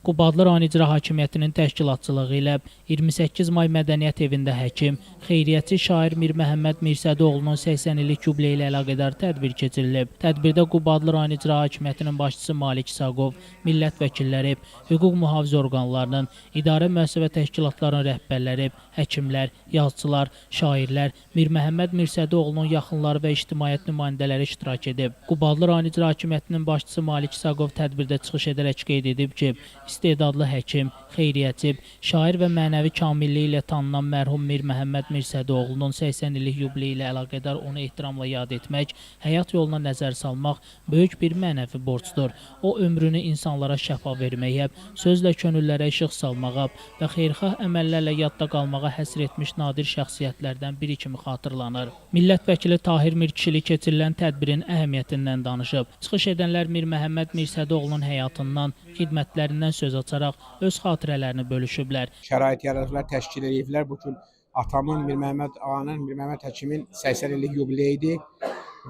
Qubadlı rayon icra hakimiyyətinin təşkilatçılığı ilə 28 may Mədəniyyət evində həkim, xeyriyyətçi şair Mir Məhəmməd Mirsədoğlunun 80 illik yubileyi ilə əlaqədar tədbir keçirilib. Tədbirdə Qubadlı rayon icra hakimiyyətinin başçısı Malik İsaqov, millət vəkilləri, hüquq mühafizə orqanlarının, idarə müəssisə və təşkilatların rəhbərləri, həkimlər, yazıçılar, şairlər, Mir Məhəmməd Mirsədoğlunun yaxınları və ictimaiyyət nümayəndələri iştirak edib. Qubadlı rayon icra hakimiyyətinin başçısı Malik İsaqov tədbirdə çıxış edərək qeyd edib ki, istedadlı həkim, xeyriyyətçi, şair və mənəvi kamilliyi ilə tanınan mərhum Mir Məhəmməd Mirsədoğlunun 80 illik yubileyi ilə əlaqədar onu ehtiramla yad etmək, həyat yoluna nəzər salmaq böyük bir mənəvi borcdur. O ömrünü insanlara şəfa verməyə, sözlə könüllərə işıq salmağa və xeyirxah əməllərlə yadda qalmağa həsr etmiş nadir şəxsiyyətlərdən biri kimi xatırlanır. Millət vəkili Tahir Mirkişili keçirilən tədbirin əhəmiyyətindən danışıb. Çıxış edənlər Mir Məhəmməd Mirsədoğlunun həyatından, xidmətlərindən söz açaraq öz xatirələrini bölüşüblər. Şərait yaradıcılar təşkil ediblər. Bu gün atamın, Mir Məhəmməd ağanın, Mir Məhəmməd həkimin 80 illik yubileyidir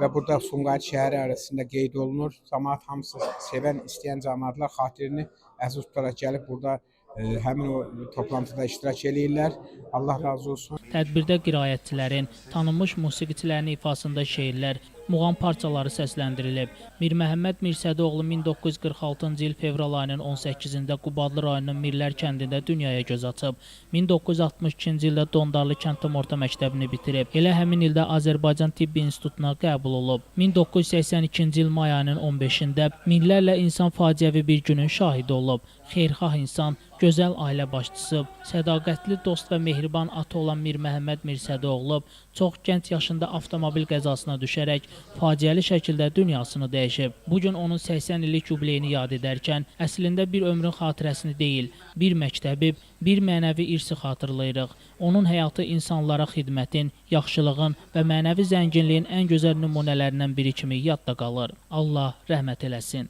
və burada Sumqayıt şəhəri arasında qeyd olunur. Cəmaət hamısı sevən, istəyən cəmaətlər xatirini əziz tutaraq gəlib burada həmin o toplantıda iştirak edirlər. Allah razı olsun. Tədbirdə qiraətçilərin, tanınmış musiqiçilərin ifasında şeirlər, muğam parçaları səsləndirilib. Mir Məhəmməd Mirsədoğlu 1946-cı il fevral ayının 18-də Qubadlı rayonunun Mirlər kəndində dünyaya göz açıb. 1962-ci ildə Dondarlı kənd orta məktəbini bitirib. Elə həmin ildə Azərbaycan Tibbi İnstitutuna qəbul olub. 1982-ci il may ayının 15-də minlərlə insan faciəvi bir günün şahidi olub. Xeyirxah insan, gözəl ailə başçısı, sədaqətli dost və mehriban ata olan Mir Məhəmməd Mirsədoğlu çox gənc yaşında avtomobil qəzasına düşərək faciəli şəkildə dünyasını dəyişib. Bugün onun 80 illik yubileyini yad edərkən əslində bir ömrün xatirəsini deyil, bir məktəbi, bir mənəvi irsi xatırlayırıq. Onun həyatı insanlara xidmətin, yaxşılığın və mənəvi zənginliyin ən gözəl nümunələrindən biri kimi yadda qalır. Allah rəhmət eləsin.